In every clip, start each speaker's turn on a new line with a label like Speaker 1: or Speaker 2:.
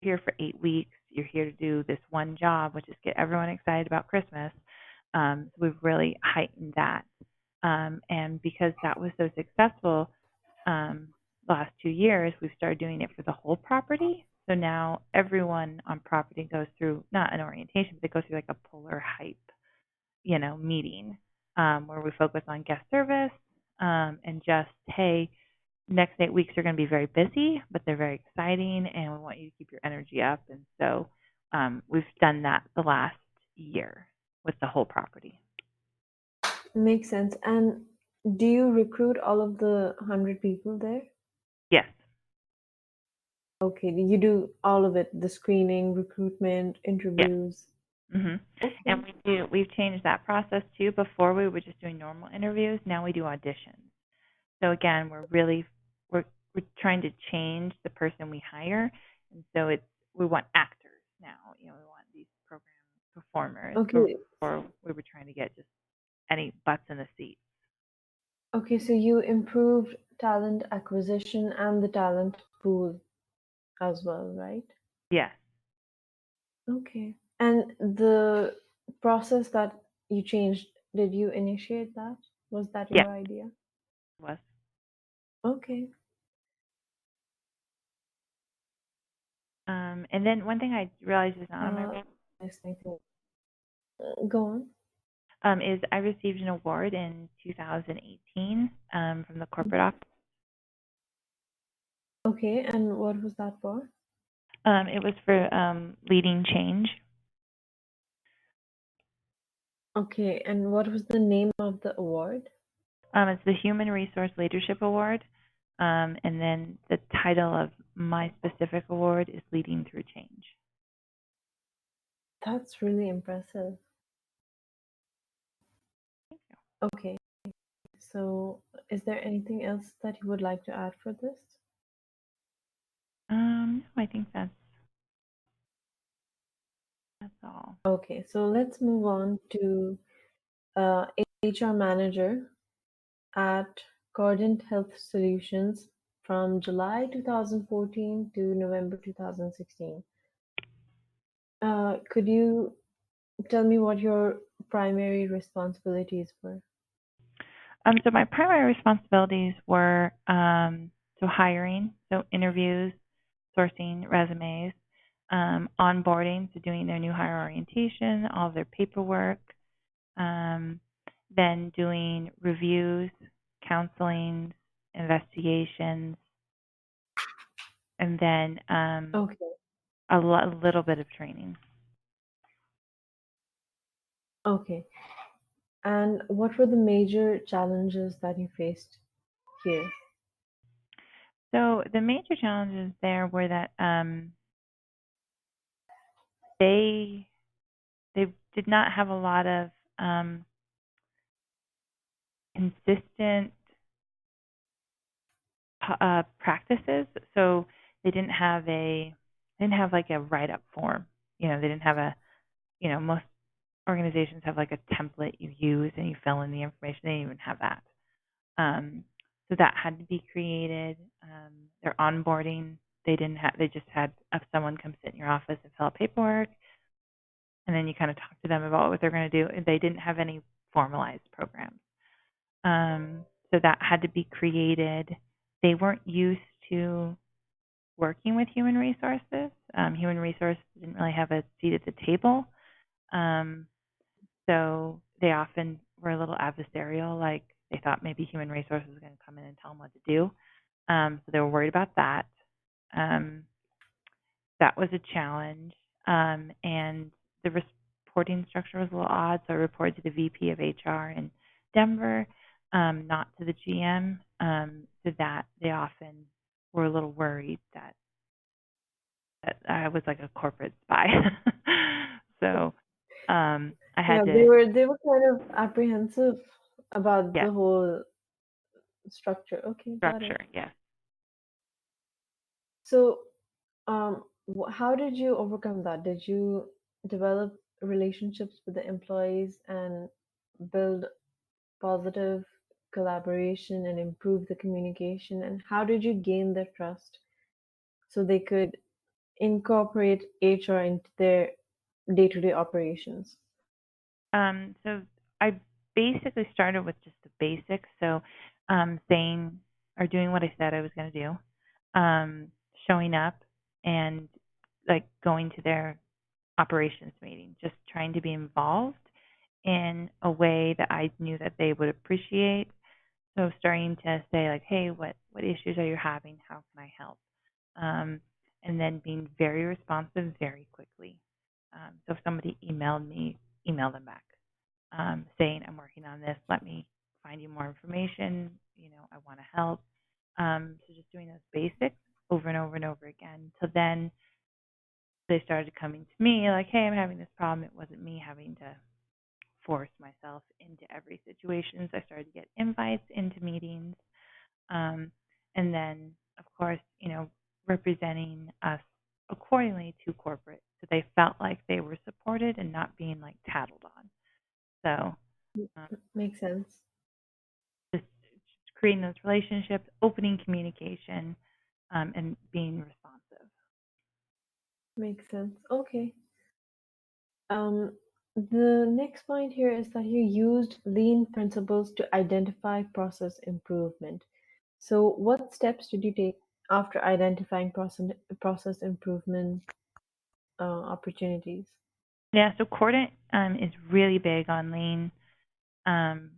Speaker 1: here for 8 weeks. You're here to do this one job, which is get everyone excited about Christmas. So we've really heightened that. And because that was so successful the last 2 years, we've started doing it for the whole property. So now everyone on property goes through not an orientation, but they go through like a polar hype, meeting where we focus on guest service and just, hey, next 8 weeks are going to be very busy, but they're very exciting, and we want you to keep your energy up. And so we've done that the last year with the whole property.
Speaker 2: Makes sense. And do you recruit all of the 100 people there?
Speaker 1: Yes.
Speaker 2: Okay, you do all of it, the screening, recruitment,
Speaker 1: Yes.
Speaker 2: interviews.
Speaker 1: And
Speaker 2: Okay.
Speaker 1: we've changed that process too. Before we were just doing normal interviews. Now we do auditions. So again, we're trying to change the person we hire, and so we want actors now. We want these program performers.
Speaker 2: Okay.
Speaker 1: Before we were trying to get just any butts in the seats.
Speaker 2: Okay, so you improved talent acquisition and the talent pool as well, right?
Speaker 1: Yes.
Speaker 2: Okay. And the process that you changed, did you initiate that? Was that
Speaker 1: Yes.
Speaker 2: your idea?
Speaker 1: It was.
Speaker 2: Okay.
Speaker 1: And then one thing I realized is not on my resume
Speaker 2: Yes, I think. Go on.
Speaker 1: is I received an award in 2018 from the corporate office.
Speaker 2: Okay, and what was that for?
Speaker 1: It was for leading change.
Speaker 2: Okay, and what was the name of the award?
Speaker 1: It's the Human Resource Leadership Award. And then the title of my specific award is Leading Through Change.
Speaker 2: That's really impressive.
Speaker 1: Thank you.
Speaker 2: Okay, so is there anything else that you would like to add for this?
Speaker 1: No, I think that's all.
Speaker 2: Okay, so let's move on to HR manager at Cordant Health Solutions from July 2014 to November 2016. Could you tell me what your primary responsibilities were?
Speaker 1: So my primary responsibilities were so hiring, so interviews, sourcing resumes, onboarding, so doing their new hire orientation, all of their paperwork, um, then doing reviews, counseling, investigations, and then
Speaker 2: Okay,
Speaker 1: a little bit of training.
Speaker 2: okay. And what were the major challenges that you faced here?
Speaker 1: So the major challenges there were that they they did not have a lot of consistent practices. So they didn't have like a write up form. They didn't have a most organizations have like a template you use and you fill in the information. They didn't even have that. Um, so that had to be created. Their onboarding, they didn't have. They just had someone come sit in your office and fill out paperwork, and then you kind of talk to them about what they're going to do. They didn't have any formalized programs, so that had to be created. They weren't used to working with human resources. Human resources didn't really have a seat at the table, um, so they often were a little adversarial. Like they thought maybe human resources was going to come in and tell them what to do. So they were worried about that. Um, that was a challenge. And the reporting structure was a little odd. So I reported to the VP of HR in Denver, not to the GM. So that they often were a little worried that I was like a corporate spy. So I
Speaker 2: Yeah,
Speaker 1: had
Speaker 2: they
Speaker 1: to,
Speaker 2: were kind of apprehensive about
Speaker 1: yeah,
Speaker 2: the whole structure. Okay, got it.
Speaker 1: structure, yes.
Speaker 2: So, how did you overcome that? Did you develop relationships with the employees and build positive collaboration and improve the communication? And how did you gain their trust so they could incorporate HR into their day-to-day operations?
Speaker 1: So I basically started with just the basics. So saying or doing what I said I was going to do, showing up and like going to their operations meeting, just trying to be involved in a way that I knew that they would appreciate. So starting to say like, hey, what issues are you having? How can I help? Um, and then being very responsive very quickly. So if somebody emailed me, email them back, saying I'm working on this. Let me find you more information. I want to help. So just doing those basics over and over and over again. So then they started coming to me like, hey, I'm having this problem. It wasn't me having to force myself into every situation. So I started to get invites into meetings. Um, and then, of course, representing us accordingly to corporate. So they felt like they were supported and not being like tattled on. So um,
Speaker 2: Makes sense.
Speaker 1: just creating those relationships, opening communication, and being responsive.
Speaker 2: Makes sense. Okay. Um, the next point here is that you used lean principles to identify process improvement. So, what steps did you take after identifying process improvement opportunities?
Speaker 1: Yeah, so Cordant is really big on lean um,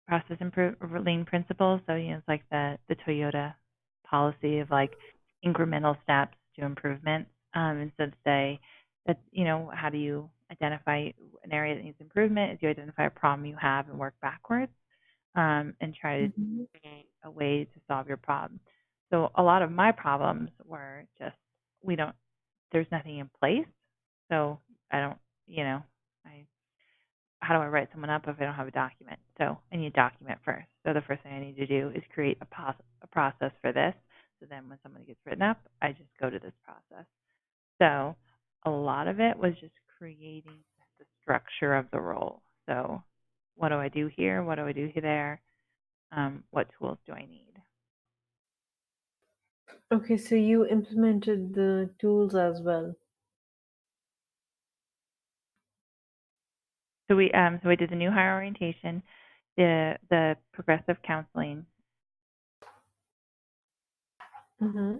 Speaker 1: process improve lean principles. So it's like the Toyota policy of like incremental steps to improvement. And so to say that how do you identify an area that needs improvement? Is you identify a problem you have and work backwards, and try to
Speaker 2: Hmm.
Speaker 1: create a way to solve your problem. So a lot of my problems were just we don't there's nothing in place. So I don't you know I how do I write someone up if I don't have a document? So I need a document first. So the first thing I need to do is create a process for this. So then when somebody gets written up, I just go to this process. So a lot of it was just creating the structure of the role. So what do I do here? What do I do there? What tools do I need?
Speaker 2: Okay, so you implemented the tools as well.
Speaker 1: So we did the new hire orientation, the progressive counseling,
Speaker 2: Hmm.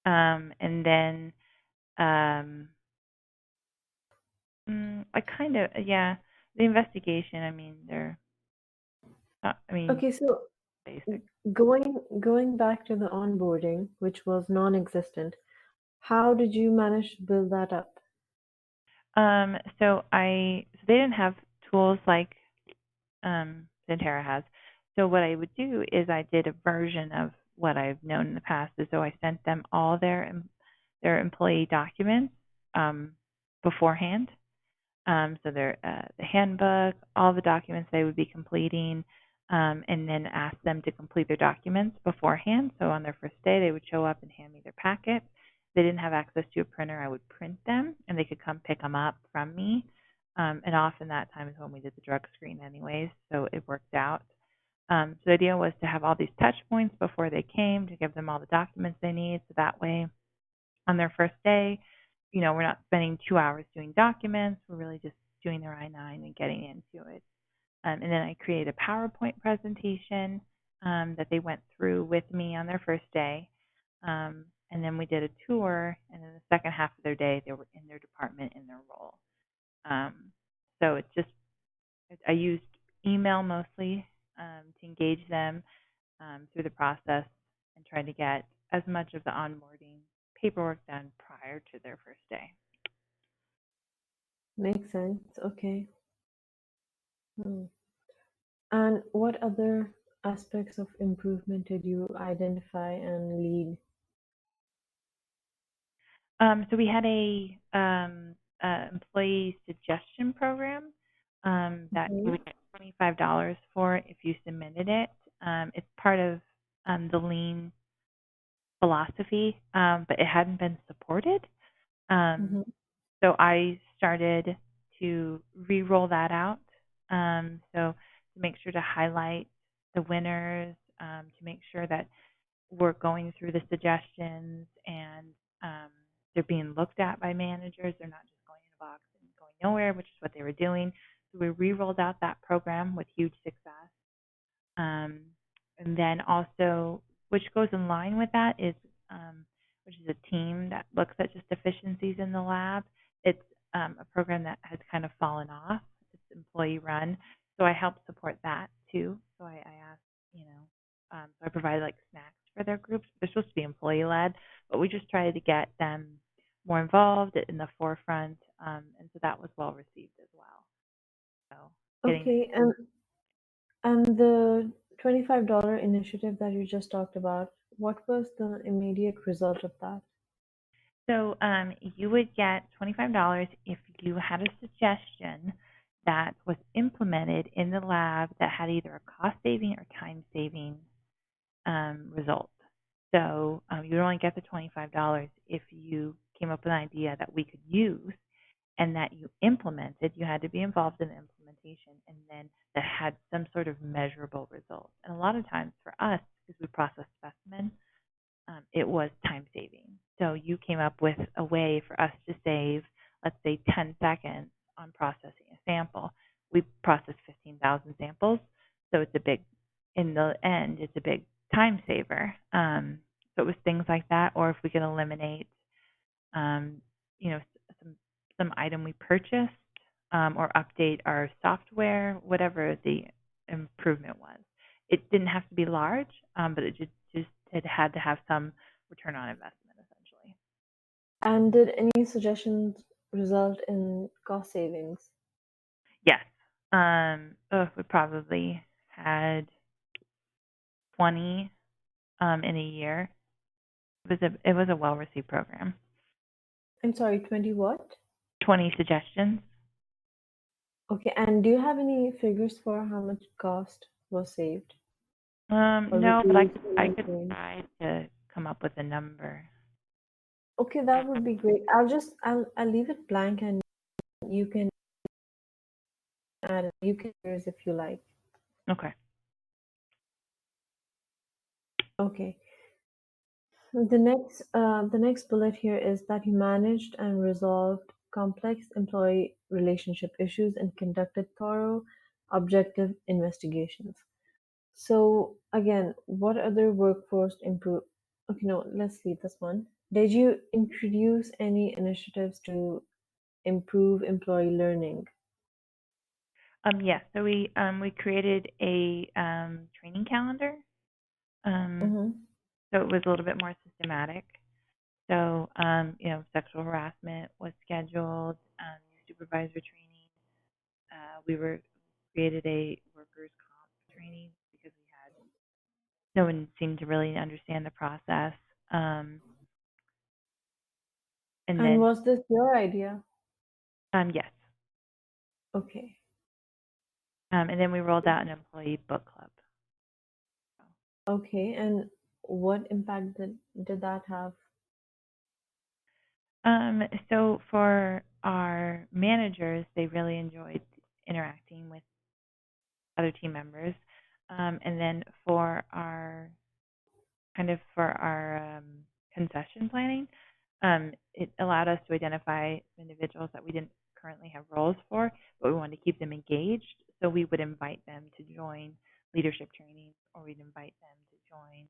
Speaker 1: and then um, I kind of, yeah, the investigation. I mean, they're not, I mean,
Speaker 2: Okay, so
Speaker 1: basic.
Speaker 2: going back to the onboarding, which was non-existent, how did you manage to build that up?
Speaker 1: So they didn't have tools like Centera has. So what I would do is I did a version of what I've known in the past. Is so I sent them all their employee documents beforehand. So the handbook, all the documents they would be completing, and then ask them to complete their documents beforehand. So on their first day, they would show up and hand me their packet. If they didn't have access to a printer, I would print them, and they could come pick them up from me. And often that time is when we did the drug screen, anyways. So it worked out. So the idea was to have all these touch points before they came to give them all the documents they need. So that way, on their first day, we're not spending 2 hours doing documents. We're really just doing their I-9 and getting into it. And then I created a PowerPoint presentation that they went through with me on their first day. And then we did a tour, and then the second half of their day, they were in their department in their role. Um, so it's just, I used email mostly to engage them through the process and try to get as much of the onboarding paperwork done prior to their first day.
Speaker 2: Makes sense. Okay. Hmm. And what other aspects of improvement did you identify and lead?
Speaker 1: So we had a employee suggestion program that you
Speaker 2: Mhm.
Speaker 1: would get $25 for if you submitted it. It's part of the lean philosophy, but it hadn't been supported. Um,
Speaker 2: Mhm.
Speaker 1: so I started to re-roll that out. So to make sure to highlight the winners, to make sure that we're going through the suggestions and they're being looked at by managers. They're not just going in a box and going nowhere, which is what they were doing. So we re-rolled out that program with huge success. Um, and then also, which goes in line with that is, which is a team that looks at just efficiencies in the lab. It's a program that has kind of fallen off. It's employee run, so I help support that too. So I asked, so I provide like snacks for their groups. They're supposed to be employee led, but we just try to get them more involved in the forefront, and so that was well received as well. So getting them.
Speaker 2: Okay, and the $25 initiative that you just talked about, what was the immediate result of that?
Speaker 1: So you would get $25 if you had a suggestion that was implemented in the lab that had either a cost saving or time saving result. So you would only get the $25 if you came up with an idea that we could use and that you implemented. You had to be involved in the implementation, and then that had some sort of measurable result. And a lot of times for us, because we process specimens, it was time saving. So you came up with a way for us to save, let's say, 10 seconds on processing a sample. We processed 15,000 samples, so it's a big, in the end, it's a big time saver. So it was things like that, or if we could eliminate, um, you know, some item we purchased, or update our software, whatever the improvement was. It didn't have to be large, but just it had to have some return on investment, essentially.
Speaker 2: And did any suggestions result in cost savings?
Speaker 1: Yes. We probably had 20 in a year. It was a well received program.
Speaker 2: I'm sorry, 20 what?
Speaker 1: 20 suggestions.
Speaker 2: Okay, and do you have any figures for how much cost was saved or
Speaker 1: No, but I
Speaker 2: reduced
Speaker 1: could
Speaker 2: or
Speaker 1: I could
Speaker 2: maintained?
Speaker 1: try to come up with a number.
Speaker 2: Okay, that would be great. I'll leave it blank and you can add it. You can use if you like.
Speaker 1: Okay.
Speaker 2: Okay. The next bullet here is that you managed and resolved complex employee relationship issues and conducted thorough, objective investigations. So again, what other workforce improve? Okay, no, let's leave this one. Did you introduce any initiatives to improve employee learning?
Speaker 1: Yes. So we created a training calendar. Um,
Speaker 2: Mm-hmm.
Speaker 1: so it was a little bit more systematic. So sexual harassment was scheduled. Supervisor training. We were created a workers' comp training because we had no one seemed to really understand the process. Um, and
Speaker 2: And
Speaker 1: then
Speaker 2: was this your idea?
Speaker 1: yes.
Speaker 2: Okay.
Speaker 1: And then we rolled out an employee book club.
Speaker 2: Okay, and what impact did that have?
Speaker 1: So for our managers, they really enjoyed interacting with other team members. And then for our concession planning, it allowed us to identify individuals that we didn't currently have roles for, but we wanted to keep them engaged. So we would invite them to join leadership training, or we'd invite them to join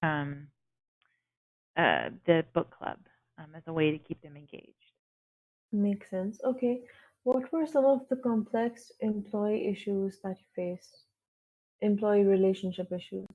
Speaker 1: um, the book club as a way to keep them engaged.
Speaker 2: Makes sense. Okay. What were some of the complex employee issues that you faced? Employee relationship issues.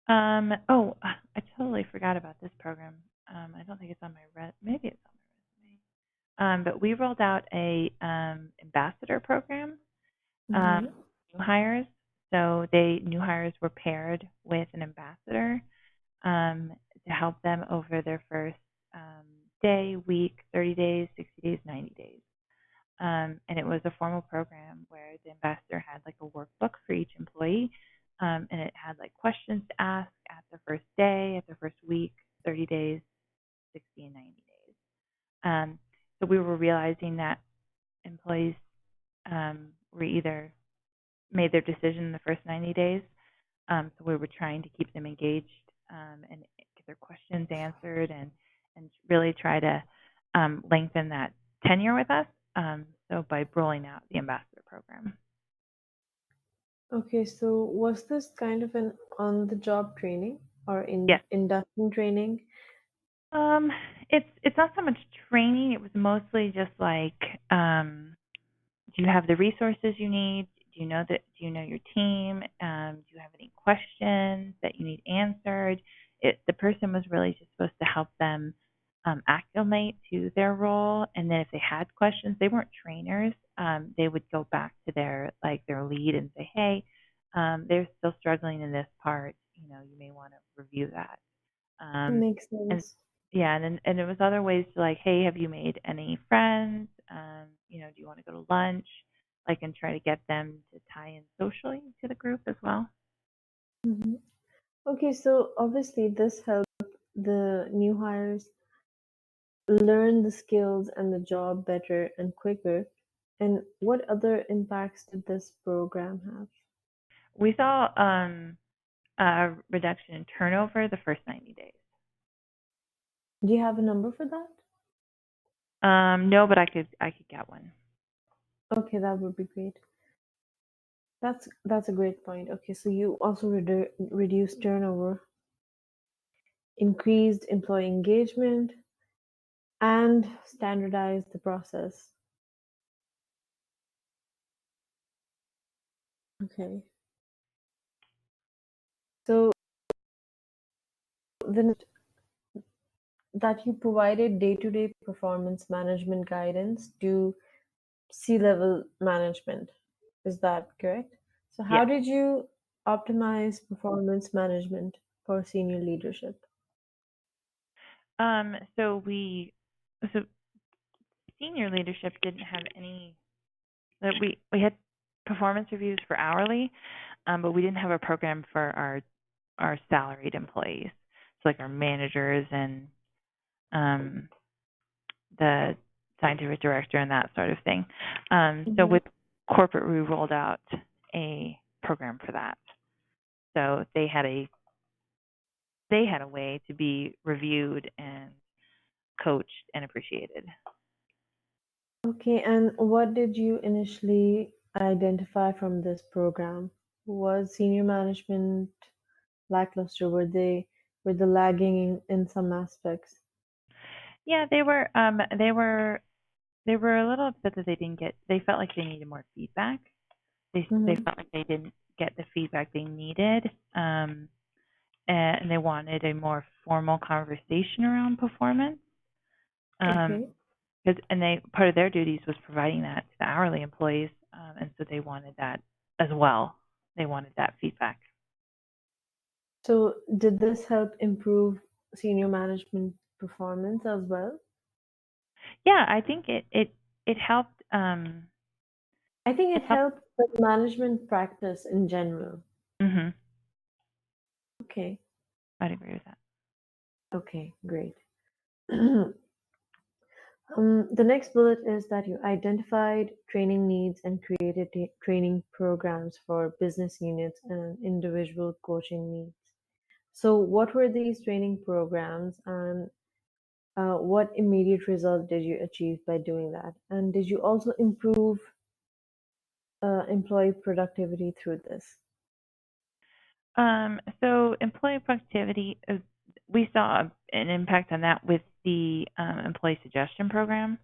Speaker 1: Oh, I totally forgot about this program. I don't think it's on my maybe it's on my resume. But we rolled out a ambassador program.
Speaker 2: Mm-hmm.
Speaker 1: New hires. So they new hires were paired with an ambassador to help them over their first day, week, 30 days, 60 days, 90 days. And it was a formal program where the ambassador had like a workbook for each employee, and it had like questions to ask at the first day, at the first week, 30 days, 60, and 90 days. So we were realizing that employees were either made their decision in the first 90 days, so we were trying to keep them engaged and get their questions answered, and really try to lengthen that tenure with us. So by rolling out the ambassador program.
Speaker 2: Okay, so was this kind of an on-the-job training or in
Speaker 1: Yes.
Speaker 2: induction training?
Speaker 1: Um, it's not so much training. It was mostly just like, do you have the resources you need? Do you know your team? Do you have any questions that you need answered? The person was really just supposed to help them acclimate to their role, and then if they had questions, they weren't trainers. They would go back to their lead and say, "Hey, they're still struggling in this part. You may want to review that." Um,
Speaker 2: Makes
Speaker 1: and
Speaker 2: sense.
Speaker 1: yeah, and it was other ways to like, hey, have you made any friends? Do you want to go to lunch? Like, and try to get them to tie in socially to the group as well.
Speaker 2: Mhm. Okay, so obviously this helped the new hires learn the skills and the job better and quicker. And what other impacts did this program have?
Speaker 1: We saw a reduction in turnover the first 90 days.
Speaker 2: Do you have a number for that?
Speaker 1: No, but I could get one.
Speaker 2: Okay, that would be great. That's a great point. Okay, so you also reduced turnover, increased employee engagement, and standardized the process. Okay. So then that you provided day-to-day performance management guidance to C-level management. Is that correct? So how
Speaker 1: Yes.
Speaker 2: did you optimize performance management for senior leadership?
Speaker 1: So so senior leadership didn't have any. We had performance reviews for hourly, but we didn't have a program for our salaried employees, so like our managers and um, the scientific director and that sort of thing. So
Speaker 2: Hmm.
Speaker 1: with corporate, we rolled out a program for that. So they had a way to be reviewed and coached and appreciated.
Speaker 2: Okay, and what did you initially identify from this program? Was senior management lackluster? Were they lagging in some aspects?
Speaker 1: Yeah, they were a little upset that they didn't get. They felt like they needed more feedback. They
Speaker 2: Hmm.
Speaker 1: felt like they didn't get the feedback they needed, and they wanted a more formal conversation around performance. Um,
Speaker 2: Okay.
Speaker 1: and they part of their duties was providing that to the hourly employees, and so they wanted that as well. They wanted that feedback.
Speaker 2: So did this help improve senior management performance as well?
Speaker 1: Yeah, I think it helped.
Speaker 2: I think
Speaker 1: It
Speaker 2: it
Speaker 1: helped.
Speaker 2: helped with management practice in general.
Speaker 1: Hmm.
Speaker 2: Okay.
Speaker 1: I'd agree with that.
Speaker 2: Okay, great. The next bullet is that you identified training needs and created training programs for business units and individual coaching needs. So, what were these training programs, and what immediate result did you achieve by doing that? And did you also improve employee productivity through this?
Speaker 1: So employee productivity, we saw an impact on that with the employee suggestion program.